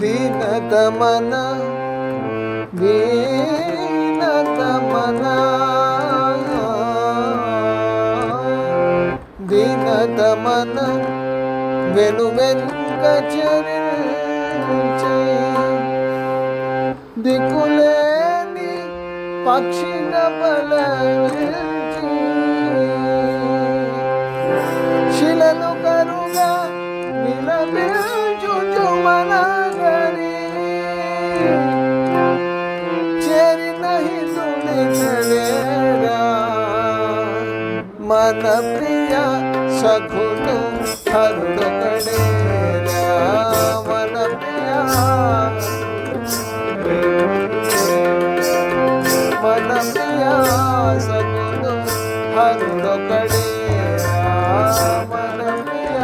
దీనతమన దీనతమన దీనతమన వెనువెనుక చరించి దిక్కులేని పక్షిగా పలవించి శిలలు కరుగా విలపించుచు మనగరి చేరిన హితుడినడేరా మన ప్రియ సఖుడు హరుడొకడేరా మన ప్రియ మన ప్రియ సఖుడు హరుడొకడేరా మన ప్రియ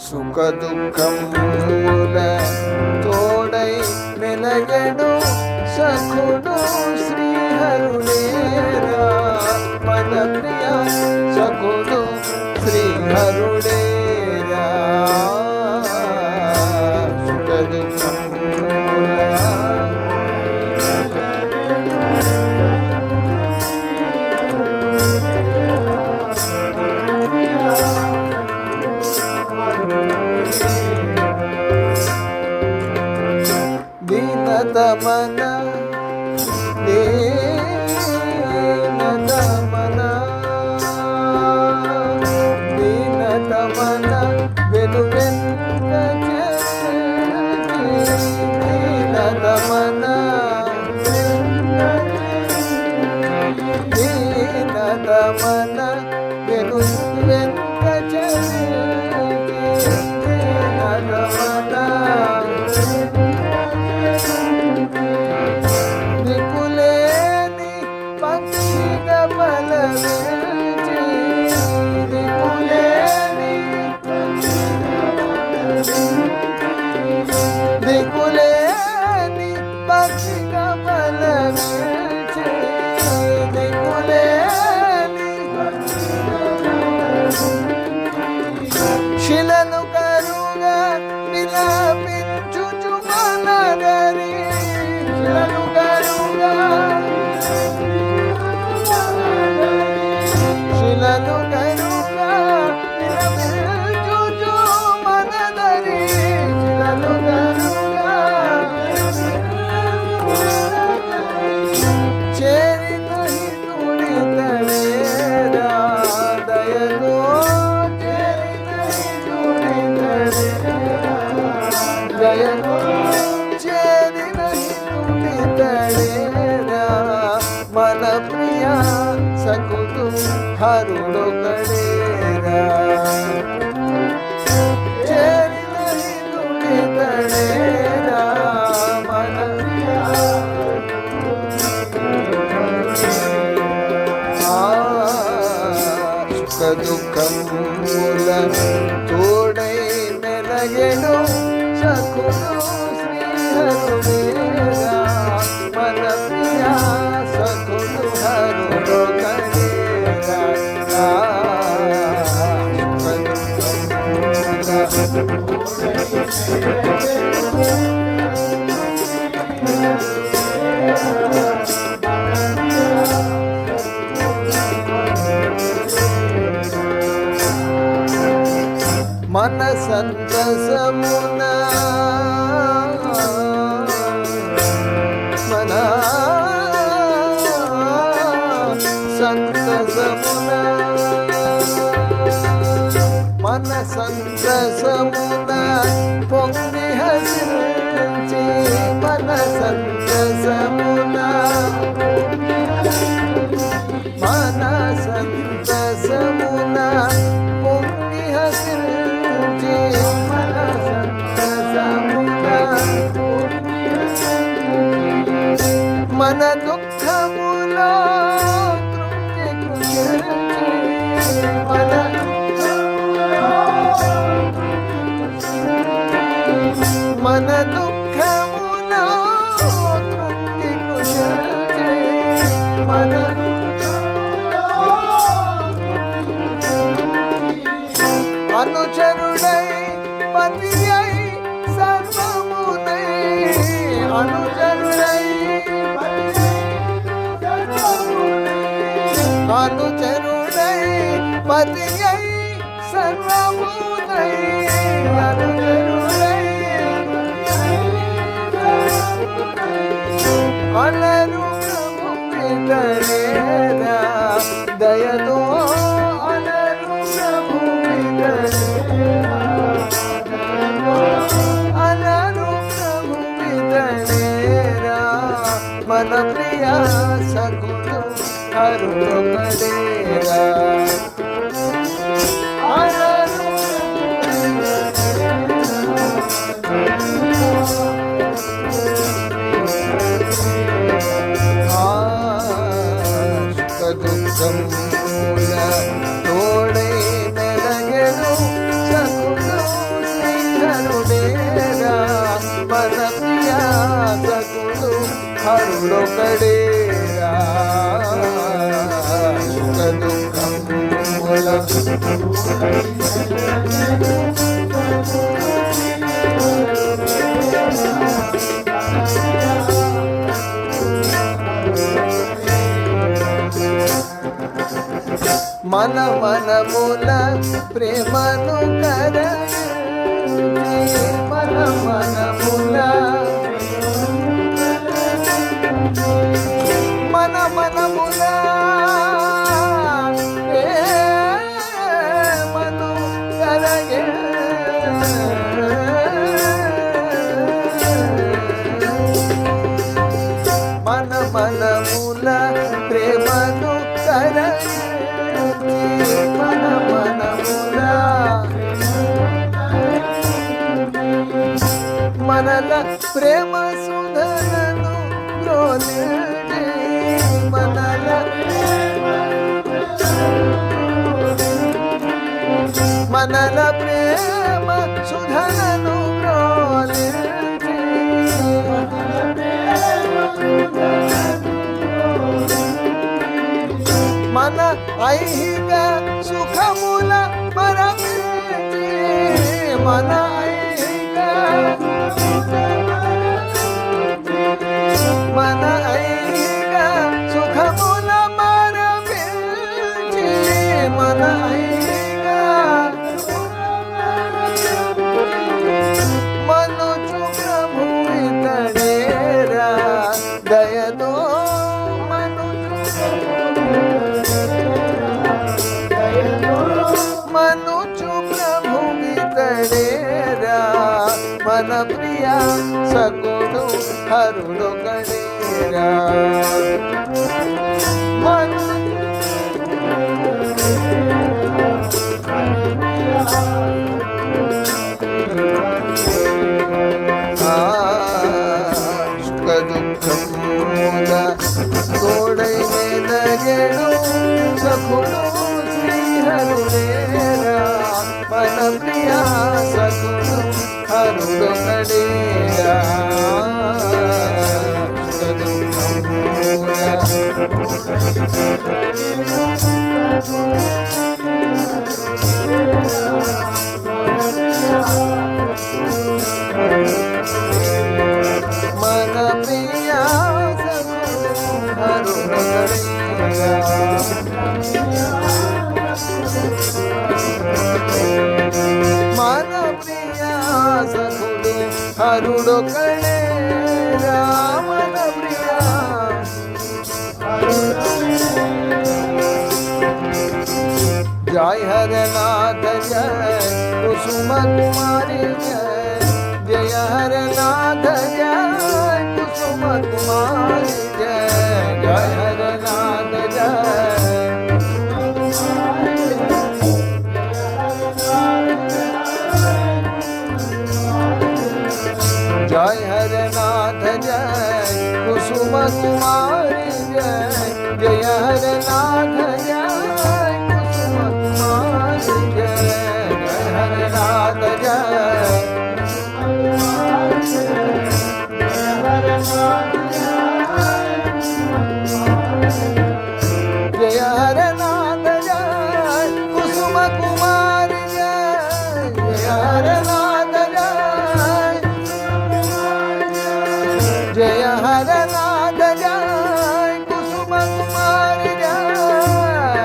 సుఖ దుఃఖముల తోడై మెలగడు సఖుడు శ్రీహరుడేరా మన ప్రియ సఖుడు శ్రీహరుడేరా సుఖ దుఃఖముల దీనతమన దీనతమన దీనతమన వెనువెనుక చరించి దీనతమన దీనతమన వెనువెనుక చరించి దీనతమన దిక్కులేని పక్షిగా పలవించి దిక్కులేని పక్షిగా పలవించి దిక్కులేని శిలను కరుగా విలపించుచు మనగరి శిలను కరుగా శిలను కరుగా విలపించుచు మనగరి శిలను కరుగా చేరిన హితుడితడేరా దయతో చేరిన హితుడితడేరా దయతో చేరిన హితుడితడేరా మన ప్రియ సఖుడు హరుడొకడేరా చేరిన హితుడితడేరా మన ప్రియ సుఖ దుఃఖముల తోడై మెలగెను సఖుడు శ్రీహరుడేరా మన ప్రియ సఖుడు హరుడొకడేరా మన సంతసమున మన సంతసమున మన సంతసమున పొంగి హసించి మన సంతసమున మన సంతసమున పొంగి హసించి మన సంతసమున మన దుఃఖములో తృప్తి కృషించి మన మన దుఃఖములో తృప్తి కృషించి మన అనుచరుడై పతియై సర్వభూతై అనుచరుడై అలరు ప్రభు పితరేరా దయతో అలరు ప్రభు పితరేరా అలరు ప్రభు పితరేరా మన ప్రియ సకుడు అరుణోకడేరా అలరు దుఃఖమూల తోడై నెలగెను సకుడు శ్రీహరుడేరా మన ప్రియ సకుడు హరుడొకడేరా సుఖ దుఃఖమూల మన మనముల ప్రేమను కరగించి మన మనముల మన మనముల ప్రేమను మన మనముల ప్రేమను మన మనముల మనల ప్రేమ సుధనను గ్రోలిడి మనల మనల ప్రేమ సుధనను గ్రోలిడి మన ఐహిక సుఖముల మరపించి మన ఐహిక సుఖముల మరపించి మన ఐహిక మనుచు ప్రభు ఇతడేరా దయతో మనుచు ప్రభు ఇతడేరా మన ప్రియ సకుడు హరుడొకడేరా సుఖ దుఃఖమూల తోడై నెలగెను సకుడు శ్రీహరుడేరా మన ప్రియ సకుడు హరుడొకడేరా సుఖ దుఃఖమూల మన ప్రియ మన ప్రియ సకుడు హరుడొకడేరా మన ప్రియ जय हरनाथ जय कुसुम कुमारी जय जय हरनाथ जय कुसुम कुमारी जय जय हरनाथ जय जय हरनाथ जय कुसुम कुमारी जय जय हरनाथ जय जय हरनाथ जय कुसुम कुमारी जय जय हरनाथ जय जय हरनाथ जय कुसुम कुमारी जय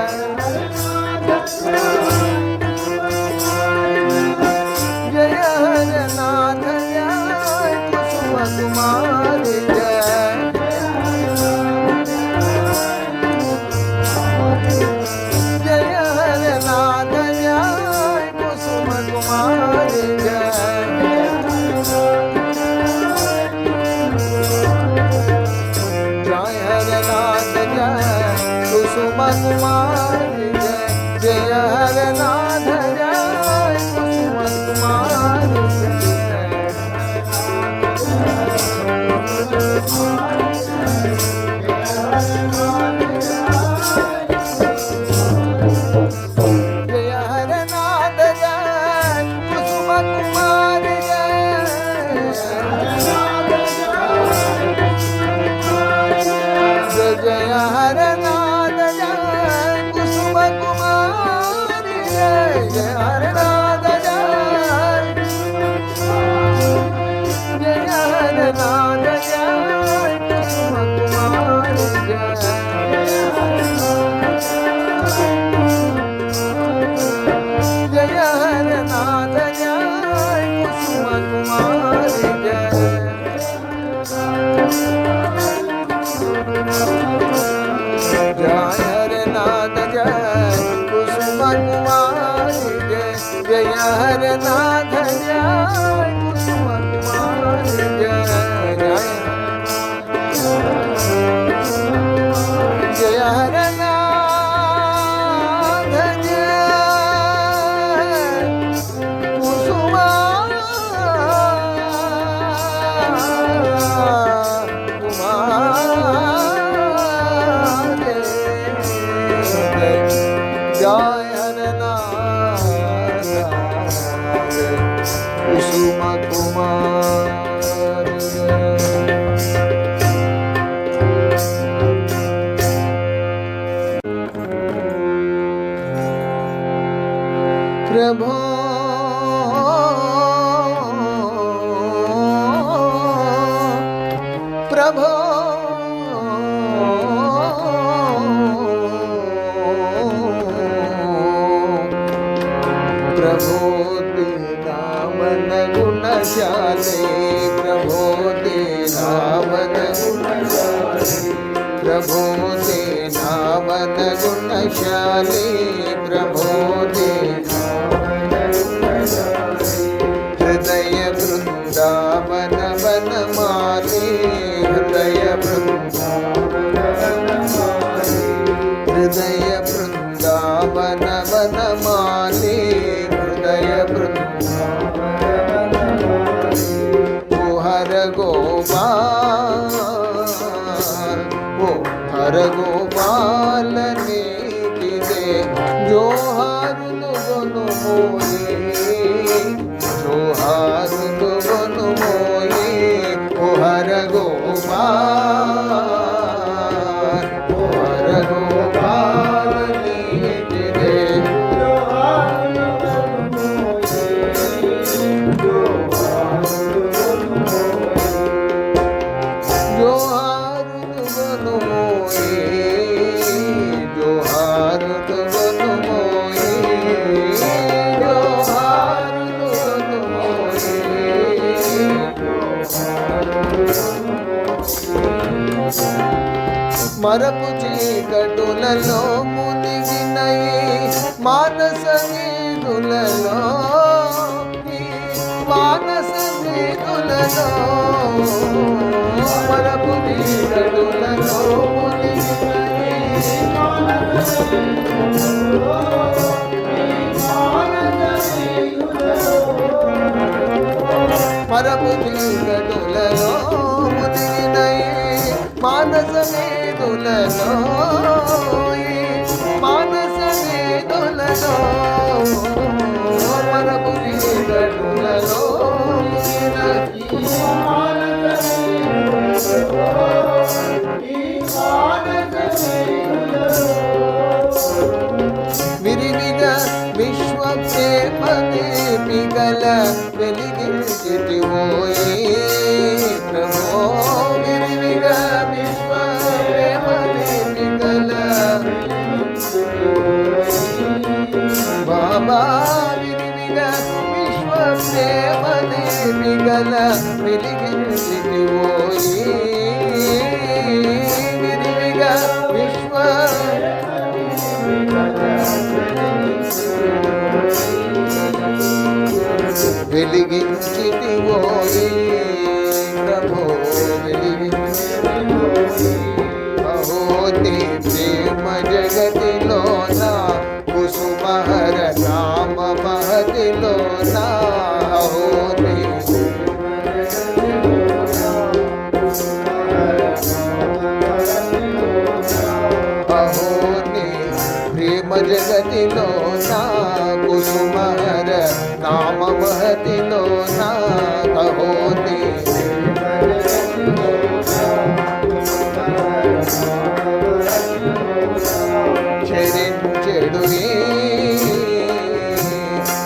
हरनाथ जय कुसुम कुमार जय जय हरनाथ जय कुसुम कुमार जय हरनाथ जय कुसुम कुमार जय हरनाथ जय कुसुम कुमार जय जय हरनाथ जय जय हरनाथ जय कुसुम कुमार जय जय हरनाथ जय कुसुम कुमार जय जय हरनाथ जय कुसुम कुमार जय जय हरनाथ जय कुसुम कुमार जय जय हरनाथ जय कुसुम जय हरनाथ कुसुम कुमार प्रभो प्रभो प्रभो दीनावन गुणशाली प्रभो दीनावन गुणशाली प्रभो दीनावन गुणशाली प्रभो दीनावन गुणशाली हृदय वृंदावन वनमाली हृदय वृंदावन हृदय वृंदावन वनमाली हृदय वृंदावन ओ हर गोपाल ओ हर गोपाल ने किदे जो हारुनु बनु मोये जो हारुनु बनु मोये ओ हर गोपाल ओ हर गोपाल ने किदे जो हारुनु बनु मोये जो हारुनु बनु मोये जो हारुनु बनु मोये जो हारुनु बनु मोये जो हारुनु बनु मोये మరపు చీకటులలో మునిగినయి మానస వీధులలో మానస వీధులలో మరపు చీకటులలో మునిగినయి మానస వీధులలో మరపు చీకటులలో మునిగినయి మానస వేదులలో మానస వేదులలో మరపు చీకటులలో విరివిగా విశ్వ ప్రేమ దీపికల వెలిగించితివోయే ప్రభో విరివిగా విశ్వ ప్రేమ దీపికల బాబా విరివిగా విశ్వ ప్రేమ దీపికల వెలిగించితివోయే విరివిగా విశ్వ వెలిగించితివోయే ప్రభో వెలిగించితివోయే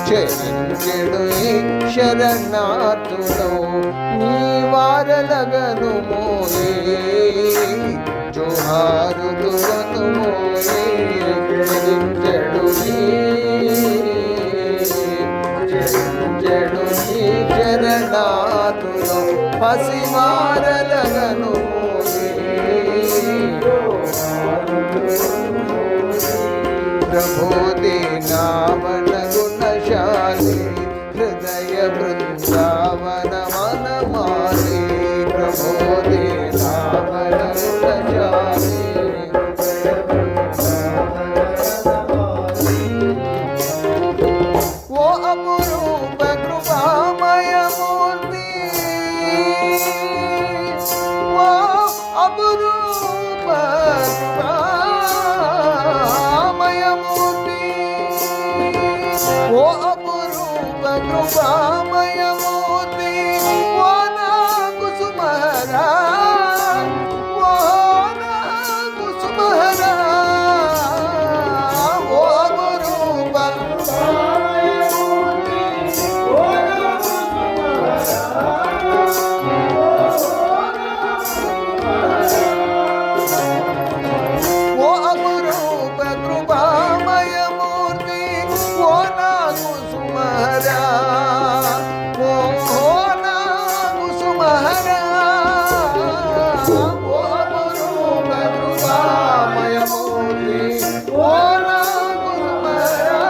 చరించెడు శరణార్థులు నీ వారలగను మోయే జోహారులు మోయే చరించెడు శరణార్థులు పసివారలగను प्रभोदे नावन गुणशाली हृदय वृंदावन मन माले प्रभोदे नावन गुणशाली वो अपरूप कृपामय मूर्ति वो अपरूप वो अपरूप कृपामय मूर्ति वो ना कुसुमहरा वो ना कुसुमहरा वो अपरूप कृपामय मूर्ति वो ना कुसुमहरा वो अपरूप कृपामय मूर्ति वो ना कुसुमहरा वो ना कुसुमहरा वो अपरूप कृपामय मूर्ति वो ना कुसुमहरा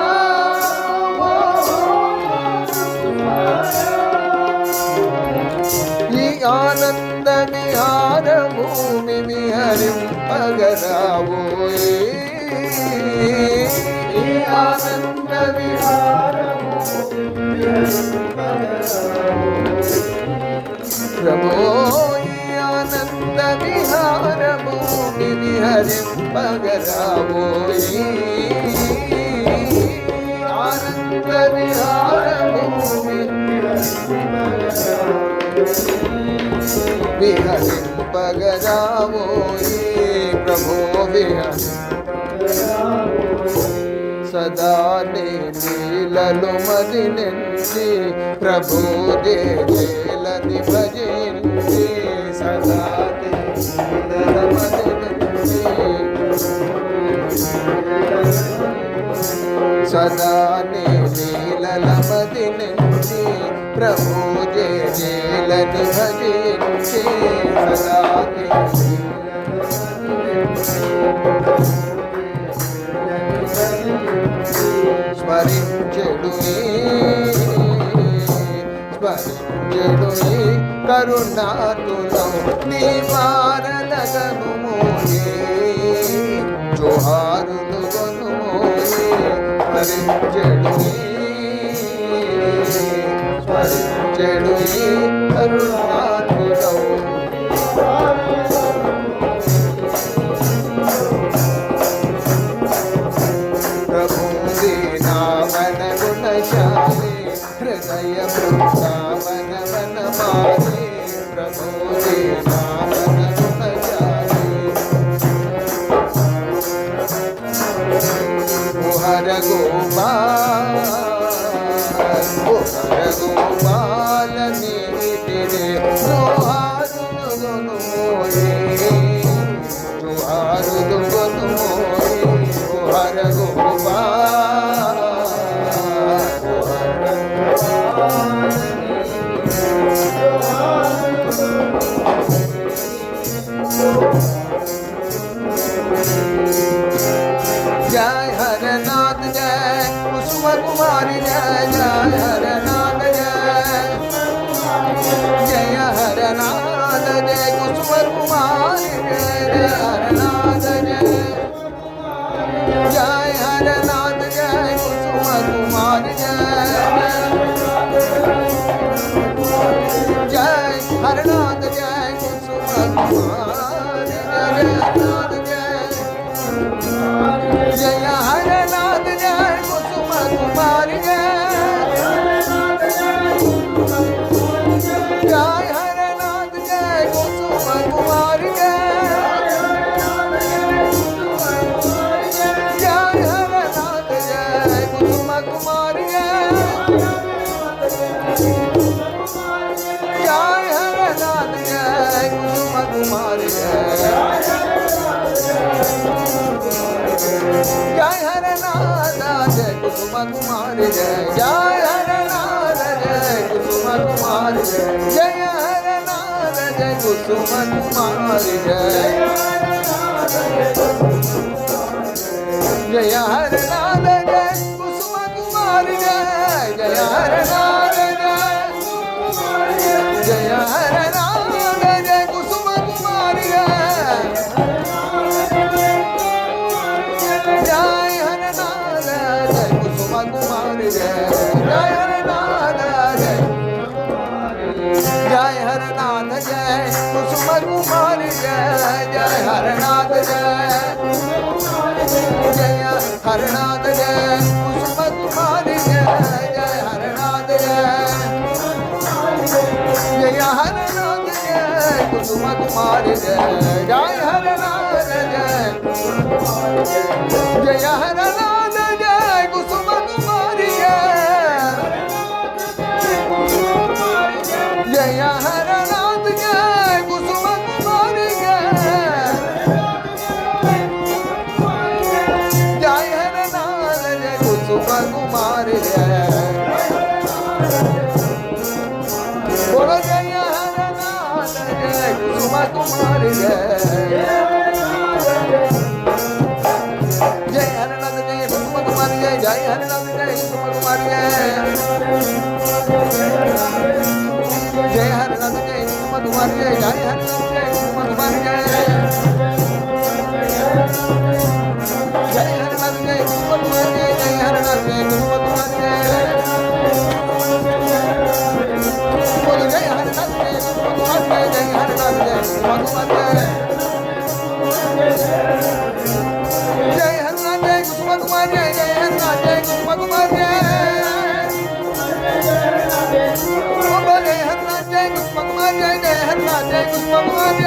ఈ ఆనంద విహార భూమి విహరింపగరావోయే ఈ ఆనంద విహార ప్రభో ఈ ఆనంద విహార భూమి విహరింపగరావోయే ఆనంద విహార భూమి విహరింపగరావోయే ప్రభో సదా లీలలు మదిలించి ప్రభు దేలని భజించి సదా లీలలు మదిలించి సదా లీలల మదిలించి ప్రభు దేలని భజించి సదా స్మరించెడు కరుణాతులం నీ వారలగను మోయే జోహారులు గను మోయే స్మరించెడు కరుణాతులం हृदय वृंदावन मन मारे प्रभु रे नामन गुणशाली हर गोपाल नीति रे कुसुम कुमारी जय जय हर नाद जय कुसुम कुमारी जय जय हर नाद जय हर नाद जय कुसुम कुमारी जय जय हर नाद जय कुसुम कुमारी जय जय हर नाद जय हर नाथ जय कुसुम कुमारी जय जय हर नाथ जय जय हर नाथ जय कुसुम कुमारी जय जय हर नाथ जय जय हर नाथ जय कुसुम कुमारी जय जय हर नाथ जय जय हर नाथ जय कुसुम कुमारी जय जय हर नाथ जय कुसुम कुमारी जय हर नाथ जय कुसुम कुमारी बोलो जय हर नाथ जय कुसुम कुमारी जय हर नाथ जय कुसुम कुमारी जय हर नाथ जय कुसुम कुमारी जय हर नाथ जय कुसुम कुमारी जय हर नाथ जय कुसुम कुमारी जय हर नाथ जय कुसुम कुमारी जय हर नाथ जय कुसुम कुमारी बोलो जय हर नाथ जय कुसुम कुमारी जय हर नाथ जय कुसुम कुमारी जय हर नाथ जय कुसुम कुमारी जय हर नाथ जय कुसुम कुमारी बोलो जय हर नाथ जय कुसुम कुमारी जय हर नाथ जय कुसुम कुमारी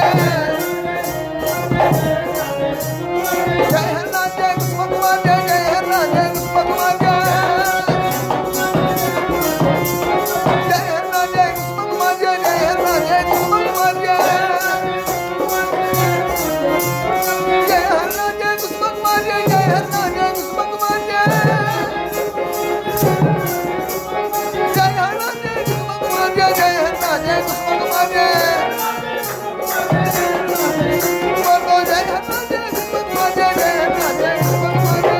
जय हर नाथ जय कुसुम कुमारी जय हर नाथ जय कुसुम कुमारी जय हर नाथ जय कुसुम कुमारी जय हर नाथ जय कुसुम कुमारी जय हर नाथ जय कुसुम कुमारी जय हर नाथ जय कुसुम कुमारी जय हर नाथ जय कुसुम कुमारी जय हर नाथ जय कुसुम कुमारी बोलो जय हर नाथ जय कुसुम कुमारी जय हर नाथ जय कुसुम कुमारी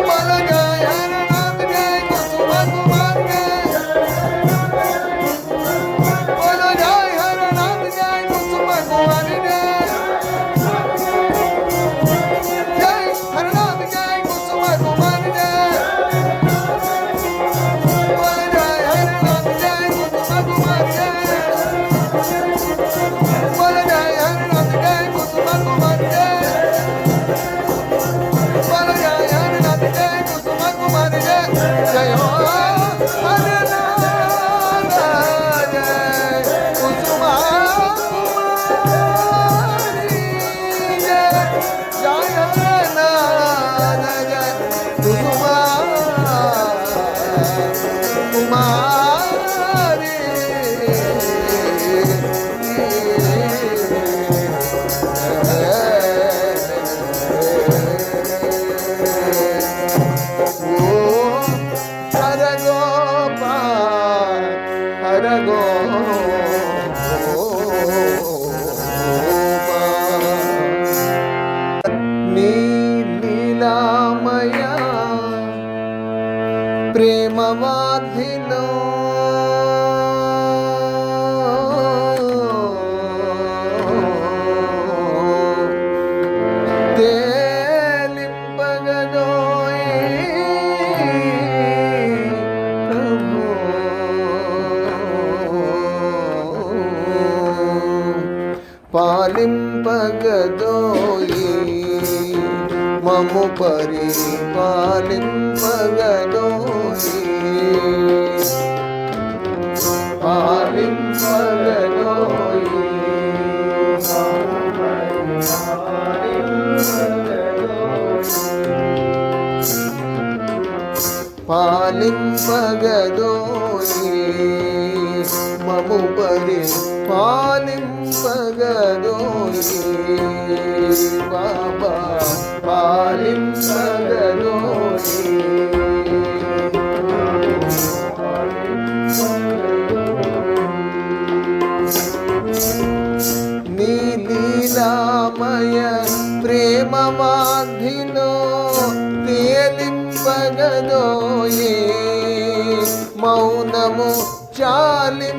बोलो जय हर नाथ जय कुसुम कुमारी बोलो जय हर नाथ जय कुसुम कुमारी बोलो जय हर नाथ जय कुसुम कुमारी जय हर नाथ जय कुसुम कुमारी बोलो जय हर नाथ जय कुसुम कुमारी बोलो जय हर नाथ जय कुसुम कुमारी बोलो जय हर नाथ जय कुसुम कुमारी जय हो हर नाथ जय कुसुम कुमारी जय जय हर नाथ जय कुसुम कुमारी हर गोपाल हर गोपाल नीलीलामया प्रेमवाधिनो పాలింపగదోయి మము పరిపాలింపగదోయి పాలింపగదోయి మము పరిపాలింపగదోయి పాలింపగదోయి మము పరిపాలింపగదోయి బాబా పాలింపగదోయి నీ లీలామయ ప్రేమ మాధిలో తేలింపగదోయే మౌనము చాలింపగదోయే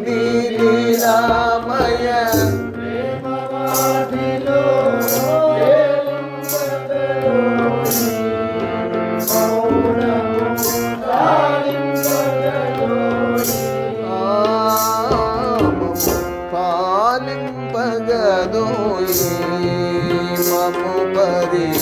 నీ లీలామయ ప్రేమ మాధిలో పాలింపగదోయి మము పరిపాలింపగదోయి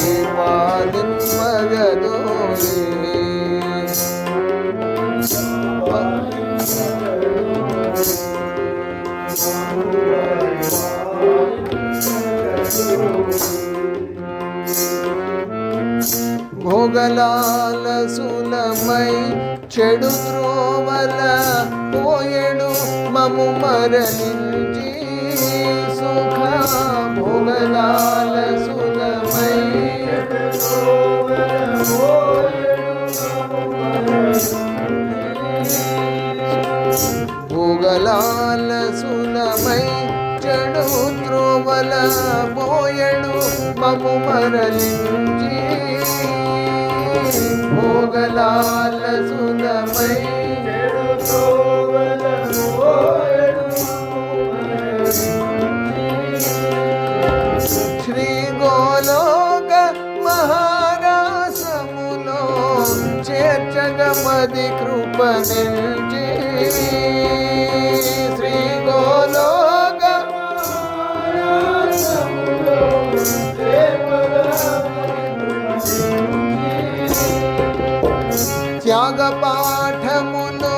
భోగలాలసులమై చెడు త్రోవల పోయెడు మము మరలించి సుఖ భోగలాలసులమై భోగలాలసులమై చెడు త్రోవల పోయెడు మము మరలించి భోగలాలసులమై శ్రీ గోలోక మహారాసములో చేర్చగమది కృప నిల్చి శ్రీ గోలోక త్యాగ పాఠమును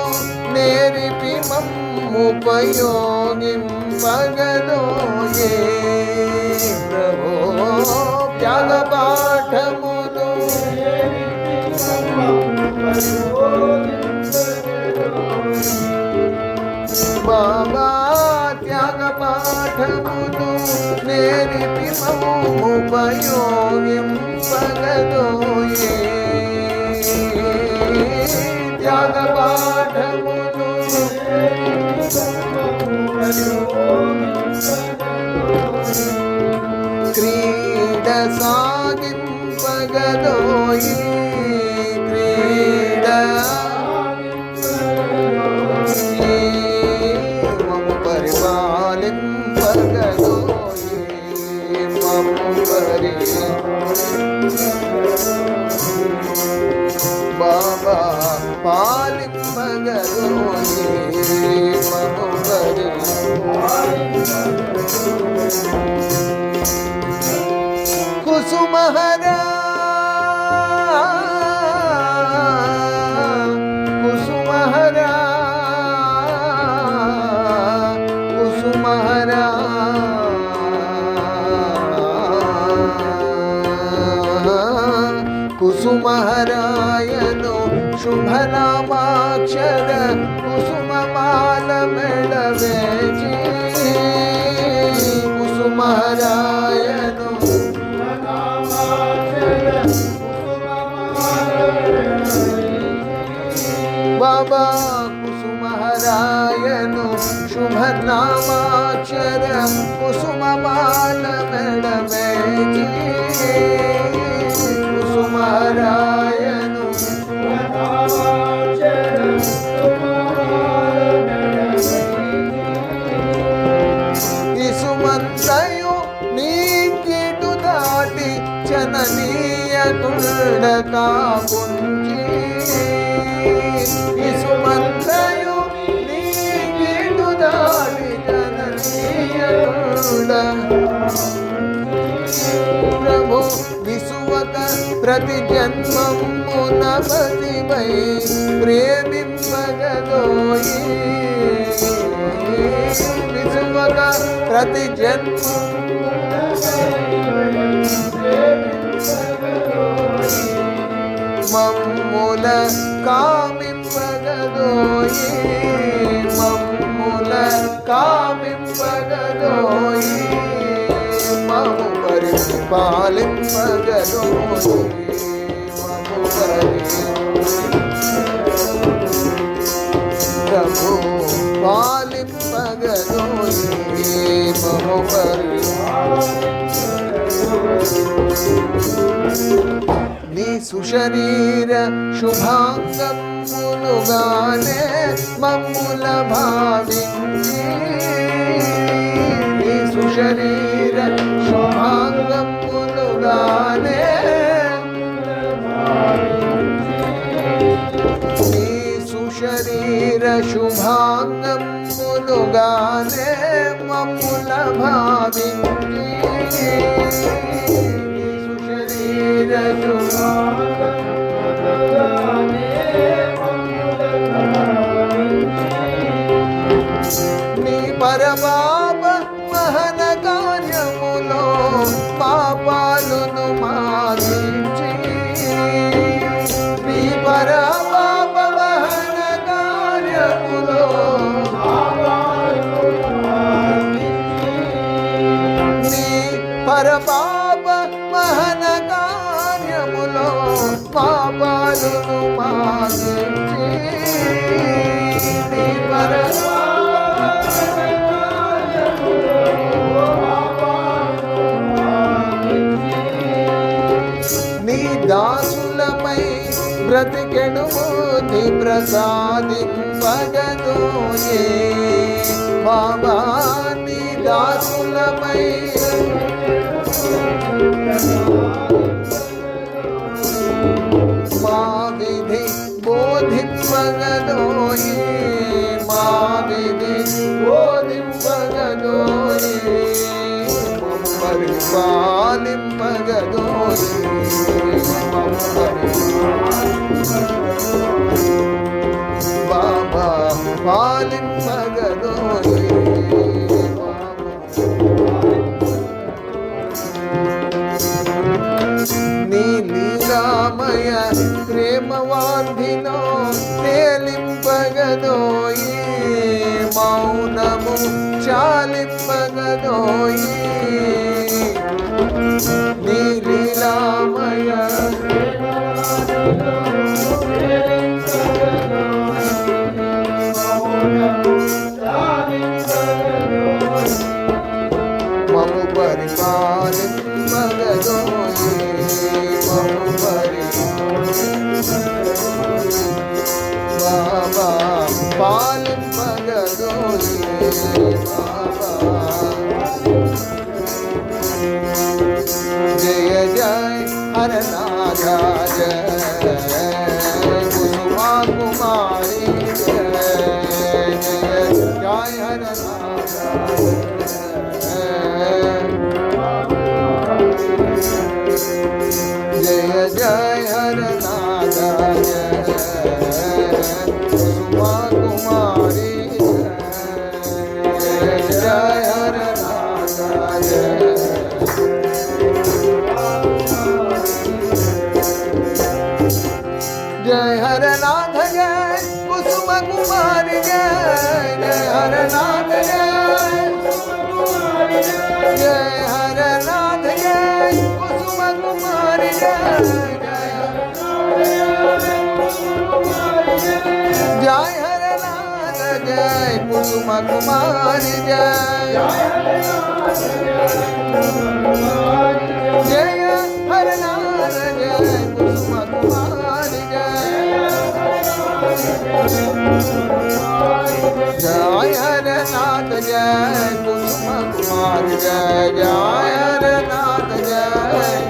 నేర్పి మమ్ముపయోగింపగదోయే ప్రభో త్యాగ పాఠమును బాబా త్యాగ పాఠమును నేర్పి మమ్ముపయోగింపగదోయే త్యాగ పాఠమును క్రీడ సాగింపగదోయి క్రీడ మము పరిపాలింపగదోయి మము బాబా పాలింపగదోయి మము కుసుమహరా కుసుమహరా కుసుమహరా కుసుమహరాయను శుభనామాక్షర కుసుమమాల మెడవేచి కుసుమహరాయను బాబా కుసుమహరాయను శుభనామాక్షర కుసుమమాల మెడవేచి కుసుమహరాయను ఇసుమంతయు నీకిటు దాటి జననీయ కుండకాపుంజి ఇసుమంతయు నీకిటు దాటి జననీయ కుండ ప్రభు విసువక ప్రతి జన్మమున పతివై ప్రేమింపగదోయి విసువక ప్రతి జన్మ మమ్ముల కామింపగదోయి మమ్ముల కామింపగదోయి మము పరిపాలింపగదోయి మము ప్రభు పాలింపగదోయి మము నీ సుశరీర శుభాంగములుగానే మమ్ముల భావించి నీ సుశరీర శుభాంగములుగానే నీ సుశరీర శుభాంగములుగానే మమ్ముల భావించి నీ పరపాప మహన కార్యములో పాపాలను మాదించి నీ పరపాప మహన కార్యములో నీ పరపాప మహన కార్యములో పాపాలను మాదించి నీ నీ దాసులమై బ్రతికెడు నీ ప్రసాదింపగదోయే బాబా నీ దాసులమై మా విధి బోధింపగదోయి మా విధి బోధింపగదోయి పరిపాలింపగదోయి బాబా పాలింపగదోయి నీ లీలామయ ప్రేమవాంధిలో తేలింపగదోయి మౌనము చాలింపగదోయి నీ లీలామయ మము పరిపాలింపగదోయి బాబా పాలింపగదోయి బాబా జయ జయ హరనాథ జయ కుసుమా కుమారి జయ జయ జయ హరనాథ జయ జయ హరనాథ జయ కుసుమా కుమారి జయ జయ హరనాథ जय हरनाथ जय कुसुम कुमारी जय जय हरनाथ जय जय हरनाथ जय कुसुम कुमारी जय जय हरनाथ जय कुसुम कुमारी जय जय हरनाथ जय कुसुम कुमारी जय हरनाथ जय कुसुम कुमार जय जय हरनाथ जय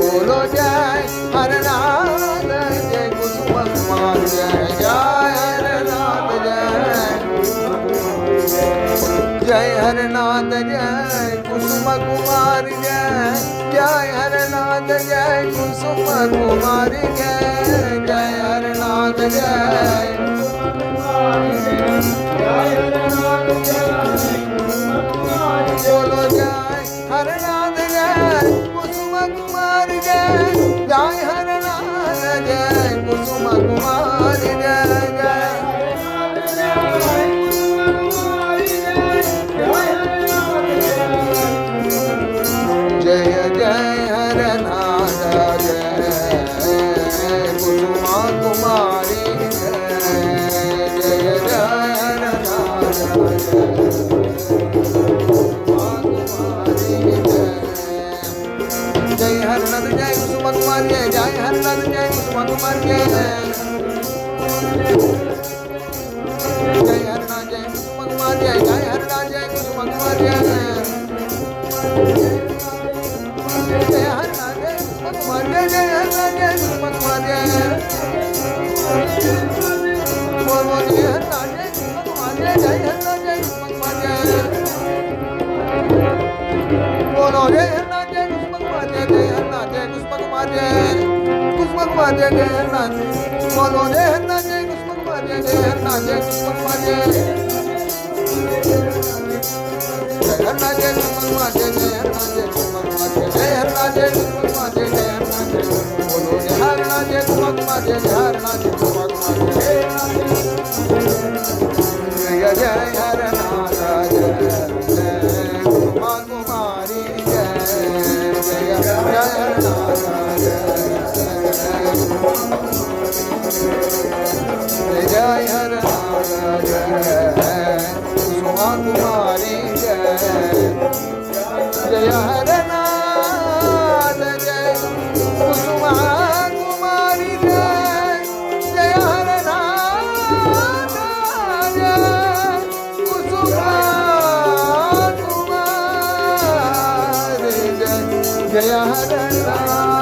बोलो जय हरनाथ जय कुसुम कुमार जय जय हरनाथ जय हरनाथ जय कुसुम कुमार जय जय हरनाथ जय कुसुम कुमार जय जय हरनाथ जय बोलो जय हरनाथ जय कुसुम कुमारी जय जय हरनाथ जय कुसुम कुमारी जय जय जय जय हरनाथ जय कुसुम कुमारी जय जय हरनाथ जय हरनाथ जय कुसुम कुमारी जय हरनाथ जय कुसुम कुमारी जय हरनाथ जय कुसुम कुमारी जय हरनाथ जय कुसुम कुमारी जय हरनाथ जय कुसुम कुमारी जय हरनाथ जय कुसुम कुमारी बोलो जय हरनाथ जय कुसुम कुमारी जय हरनाथ जय कुसुम कुमारी बोलो जय हरनाथ जय कुसुम कुमारी जय हरनाथ जय कुसुम कुमारी कुसुम कुमारी जय हरनाथ बोलो जय हरनाथ जय कुसुम कुमारी जय हरनाथ जय कुसुम कुमारी जय हरनाथ जय कुसुम कुमारी जय हरनाथ जय कुसुम कुमारी जय हरनाथ जय कुसुम कुमारी जय हरनाथ जय बोलो जय हरनाथ जय कुसुम कुमारी जय हरनाथ जय कुसुम कुमारी जय जय हरनाथ जय कुसुम कुमारी जय जय हरनाथ जय जय हरनाथ जय कुसुम कुमारी जय जय हरनाथ जय कुसुम कुमारी जय जय हरनाथ जय कुसुम कुमारी जय जय हरनाथ